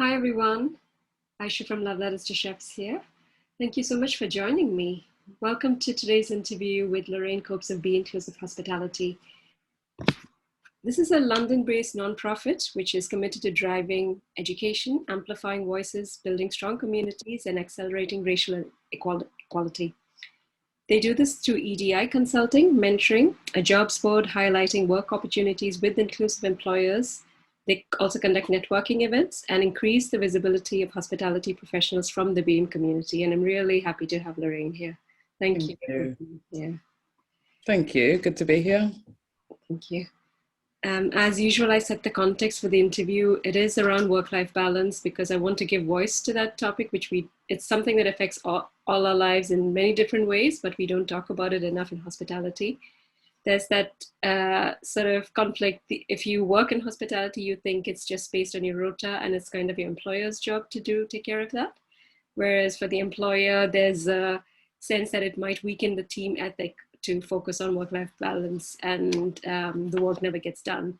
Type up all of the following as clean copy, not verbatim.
Hi everyone, Aisha from Love Letters to Chefs here. Thank you so much for joining me. Welcome to today's interview with Lorraine Copes of Be Inclusive Hospitality. This is a London-based nonprofit which is committed to driving education, amplifying voices, building strong communities, and accelerating racial equality. They do this through EDI consulting, mentoring, a jobs board highlighting work opportunities with inclusive employers. They also conduct networking events and increase the visibility of hospitality professionals from the BAME community. And I'm really happy to have Lorraine here. Thank you. Yeah. Thank you. Good to be here. Thank you. As usual, I set the context for the interview. It is around work-life balance because I want to give voice to that topic, it's something that affects all our lives in many different ways, but we don't talk about it enough in hospitality. There's that sort of conflict. If you work in hospitality, you think it's just based on your rota and it's kind of your employer's job to take care of that. Whereas for the employer, there's a sense that it might weaken the team ethic to focus on work-life balance and the work never gets done.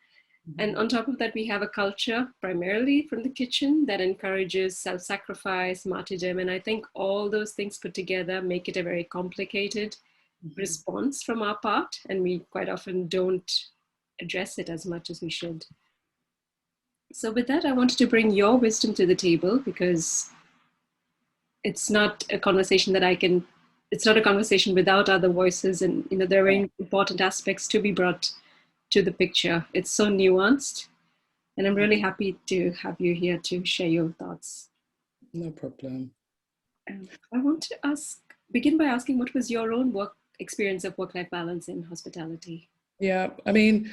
And on top of that, we have a culture primarily from the kitchen that encourages self-sacrifice, martyrdom. And I think all those things put together make it a very complicated response from our part. And we quite often don't address it as much as we should. So with that, I wanted to bring your wisdom to the table because it's not a conversation it's not a conversation without other voices. And, there are very important aspects to be brought to the picture. It's so nuanced. And I'm really happy to have you here to share your thoughts. No problem. I want to begin by asking, what was your own experience of work-life balance in hospitality? Yeah, I mean,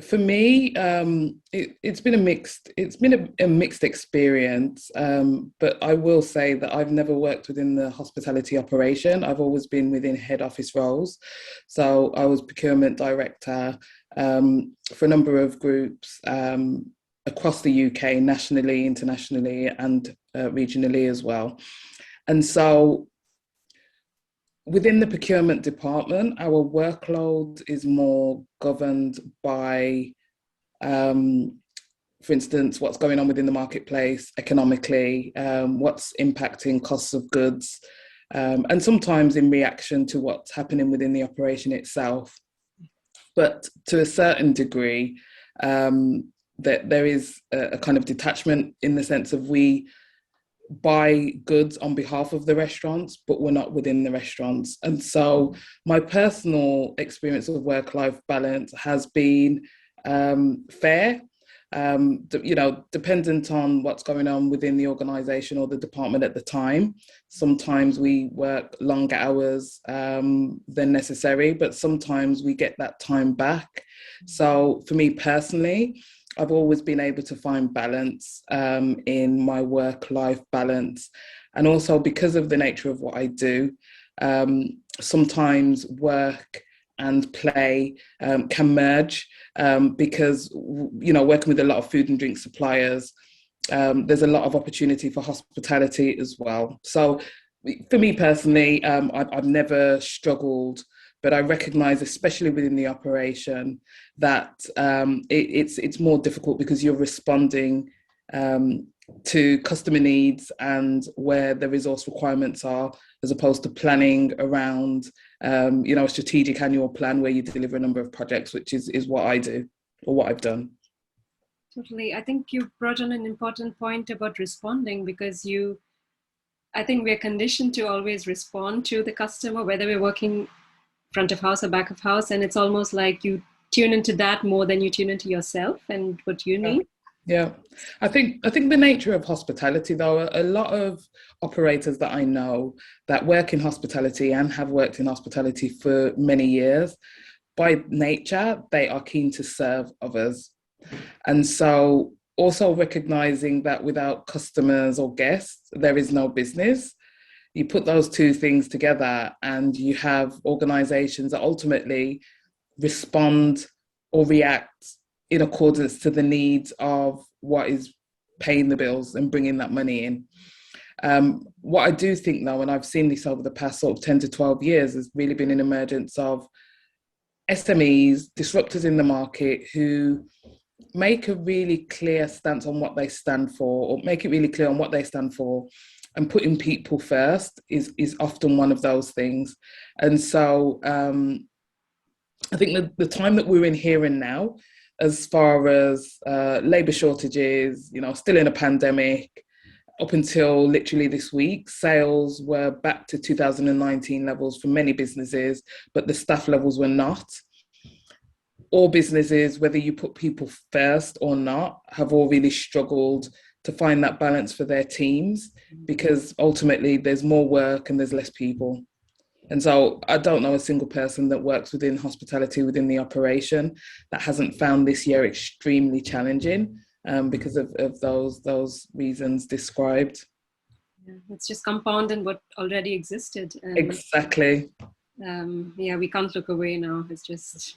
for me, it's been a mixed experience. But I will say that I've never worked within the hospitality operation. I've always been within head office roles. So I was procurement director for a number of groups across the UK, nationally, internationally, and regionally as well. And so within the procurement department, our workload is more governed by, for instance, what's going on within the marketplace economically, what's impacting costs of goods, and sometimes in reaction to what's happening within the operation itself. But to a certain degree, that there is a kind of detachment in the sense of we buy goods on behalf of the restaurants, but we're not within the restaurants. And so my personal experience of work-life balance has been fair, dependent on what's going on within the organization or the department at the time. Sometimes we work longer hours than necessary, but sometimes we get that time back. So for me personally, I've always been able to find balance in my work-life balance. And also because of the nature of what I do, sometimes work and play can merge because, working with a lot of food and drink suppliers, there's a lot of opportunity for hospitality as well. So for me personally, I've never struggled, but I recognise, especially within the operation, that it's more difficult because you're responding to customer needs and where the resource requirements are, as opposed to planning around, a strategic annual plan where you deliver a number of projects, which is what I do or what I've done. Totally. I think you brought on an important point about responding because I think we're conditioned to always respond to the customer, whether we're working front of house or back of house. And it's almost like you tune into that more than you tune into yourself and what you need. Yeah. I think the nature of hospitality, though, a lot of operators that I know that work in hospitality and have worked in hospitality for many years, by nature, they are keen to serve others. And so also recognizing that without customers or guests, there is no business. You put those two things together and you have organizations that ultimately respond or react in accordance to the needs of what is paying the bills and bringing that money in. What I do think though, and I've seen this over the past sort of 10 to 12 years, has really been an emergence of SMEs, disruptors in the market who make a really clear stance on what they stand for, or make it really clear on what they stand for, and putting people first is often one of those things. And so I think the time that we're in here and now, as far as labour shortages, still in a pandemic, up until literally this week, sales were back to 2019 levels for many businesses, but the staff levels were not. All businesses, whether you put people first or not, have all really struggled to find that balance for their teams, because ultimately there's more work and there's less people. And so I don't know a single person that works within hospitality, within the operation, that hasn't found this year extremely challenging, because of those reasons described. Yeah, it's just compounding what already existed. And Exactly. yeah, we can't look away now.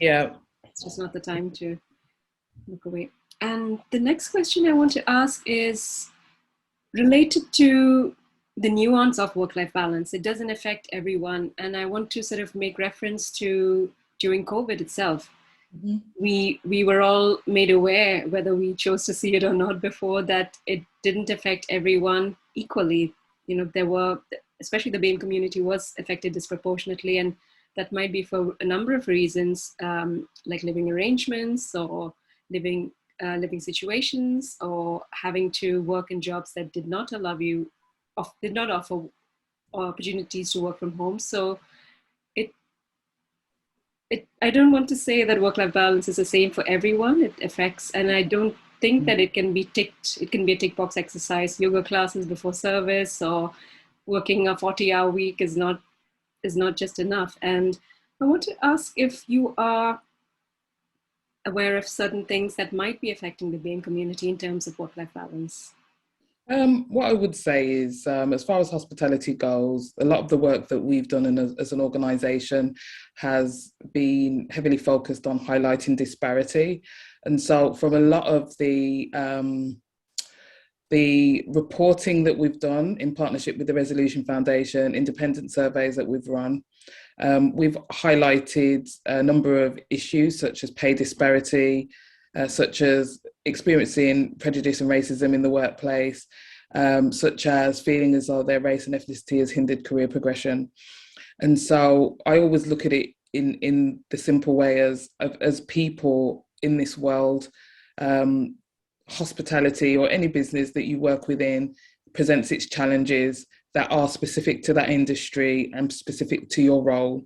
Yeah. It's just not the time to look away. And the next question I want to ask is related to the nuance of work-life balance. It doesn't affect everyone. And I want to sort of make reference to during COVID itself. Mm-hmm. We were all made aware, whether we chose to see it or not before, that it didn't affect everyone equally. There were, especially the BAME community was affected disproportionately, and that might be for a number of reasons, like living arrangements or living situations, or having to work in jobs that did not offer opportunities to work from home. So I don't want to say that work-life balance is the same for everyone. It affects, and I don't think that it can be ticked. It can be a tick box exercise. Yoga classes before service or working a 40-hour week is not just enough. And I want to ask if you are aware of certain things that might be affecting the BAME community in terms of work-life balance. What I would say is, as far as hospitality goes, a lot of the work that we've done as an organisation has been heavily focused on highlighting disparity. And so from a lot of the reporting that we've done in partnership with the Resolution Foundation, independent surveys that we've run, we've highlighted a number of issues such as pay disparity, such as experiencing prejudice and racism in the workplace, such as feeling as though their race and ethnicity has hindered career progression. And so I always look at it in the simple way as people in this world, hospitality or any business that you work within presents its challenges that are specific to that industry and specific to your role.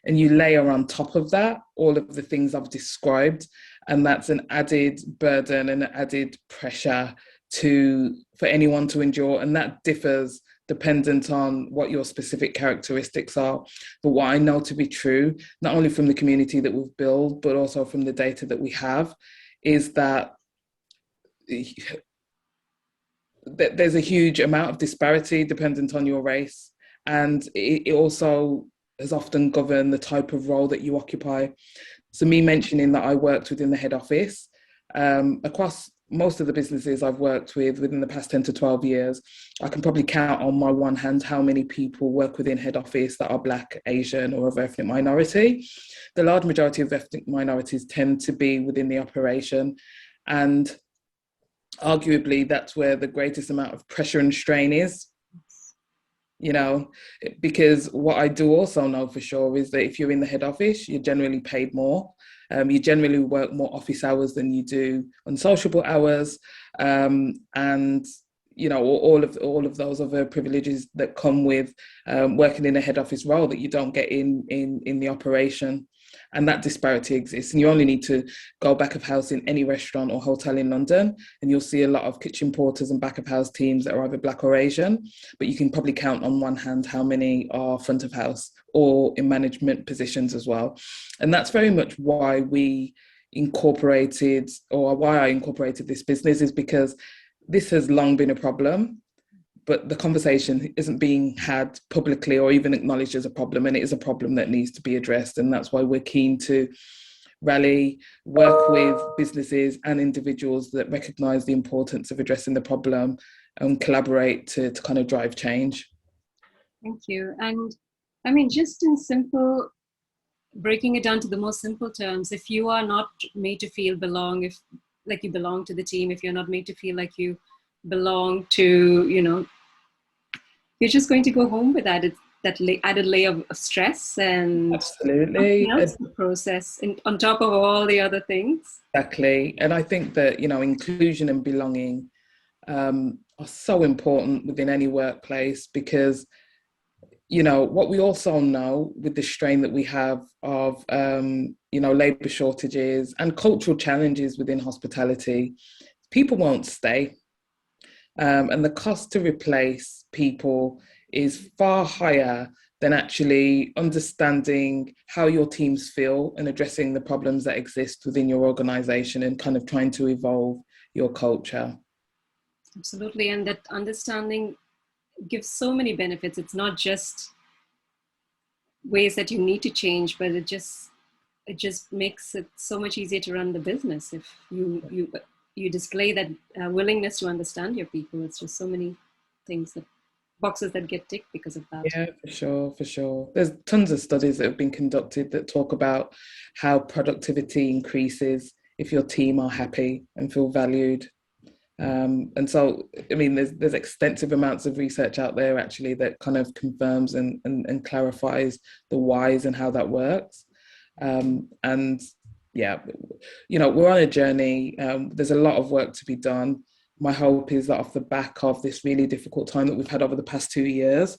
And you layer on top of that all of the things I've described, and that's an added burden and an added pressure for anyone to endure, and that differs dependent on what your specific characteristics are. But what I know to be true, not only from the community that we've built, but also from the data that we have, is that there's a huge amount of disparity dependent on your race, and it also has often governed the type of role that you occupy. So me mentioning that I worked within the head office, across most of the businesses I've worked with within the past 10 to 12 years, I can probably count on my one hand how many people work within head office that are Black, Asian, or of ethnic minority. The large majority of ethnic minorities tend to be within the operation, and arguably that's where the greatest amount of pressure and strain is. Because what I do also know for sure is that if you're in the head office, you're generally paid more. You generally work more office hours than you do unsociable hours, and all of those other privileges that come with working in a head office role that you don't get in the operation. And that disparity exists. And you only need to go back of house in any restaurant or hotel in London, and you'll see a lot of kitchen porters and back of house teams that are either Black or Asian, but you can probably count on one hand how many are front of house or in management positions as well. And that's very much why I incorporated this business, is because this has long been a problem, but the conversation isn't being had publicly or even acknowledged as a problem, and it is a problem that needs to be addressed. And that's why we're keen to rally, work with businesses and individuals that recognise the importance of addressing the problem and collaborate to kind of drive change. Thank you. And I mean, just in simple, breaking it down to the most simple terms, if you are not made to feel belong, if like you belong to the team, if you're not made to feel like you belong to, you're just going to go home with that. It's that added layer of stress and something Absolutely. else to process on top of all the other things. Exactly. And I think that, inclusion and belonging are so important within any workplace because, what we also know with the strain that we have of, labour shortages and cultural challenges within hospitality, people won't stay. And the cost to replace people is far higher than actually understanding how your teams feel and addressing the problems that exist within your organization and kind of trying to evolve your culture. Absolutely. And that understanding gives so many benefits. It's not just ways that you need to change, but it just makes it so much easier to run the business if you display that willingness to understand your people. It's just so many things, that boxes that get ticked because of that. Yeah, for sure, for sure. There's tons of studies that have been conducted that talk about how productivity increases if your team are happy and feel valued. And so, I mean, there's extensive amounts of research out there actually that kind of confirms and clarifies the whys and how that works. And yeah, we're on a journey. There's a lot of work to be done. My hope is that off the back of this really difficult time that we've had over the past 2 years,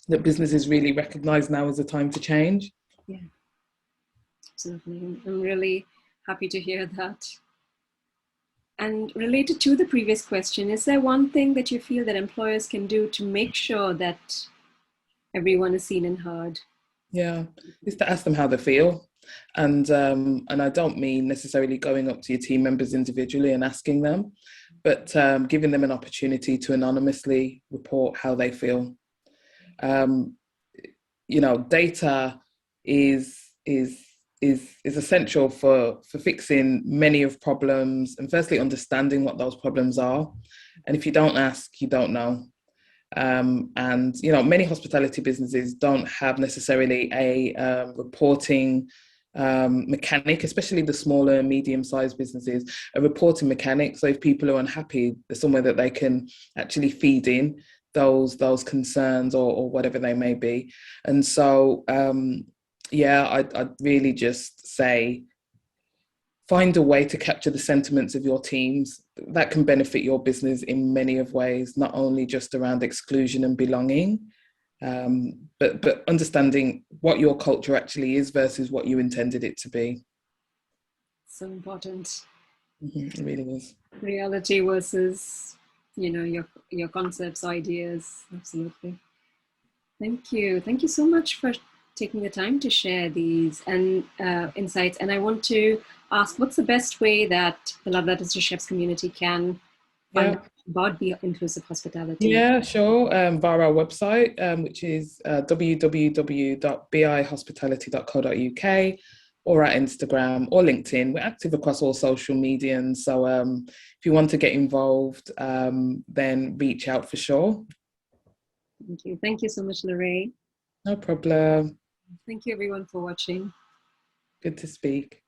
that businesses really recognise now as a time to change. Yeah, absolutely. I'm really happy to hear that. And related to the previous question, is there one thing that you feel that employers can do to make sure that everyone is seen and heard? Yeah, is to ask them how they feel. And I don't mean necessarily going up to your team members individually and asking them, but giving them an opportunity to anonymously report how they feel. Um, Data is is is essential for fixing many of problems and firstly understanding what those problems are. And if you don't ask, you don't know. And many hospitality businesses don't have necessarily a reporting mechanic, especially the smaller and medium-sized businesses, a reporting mechanic. So if people are unhappy, there's somewhere that they can actually feed in those concerns or whatever they may be. And so I'd really just say find a way to capture the sentiments of your teams that can benefit your business in many of ways, not only just around exclusion and belonging, but understanding what your culture actually is versus what you intended it to be. So important. It really is. Reality versus, your concepts, ideas. Absolutely. Thank you so much for taking the time to share these and insights. And I want to ask, what's the best way that the Love Letters to Chefs community can find Yeah. out about Be Inclusive Hospitality? Yeah, sure. Via our website, which is www.bihospitality.co.uk, or our Instagram or LinkedIn. We're active across all social media. And so if you want to get involved, then reach out for sure. Thank you. Thank you so much, Lorraine. No problem. Thank you, everyone, for watching. Good to speak.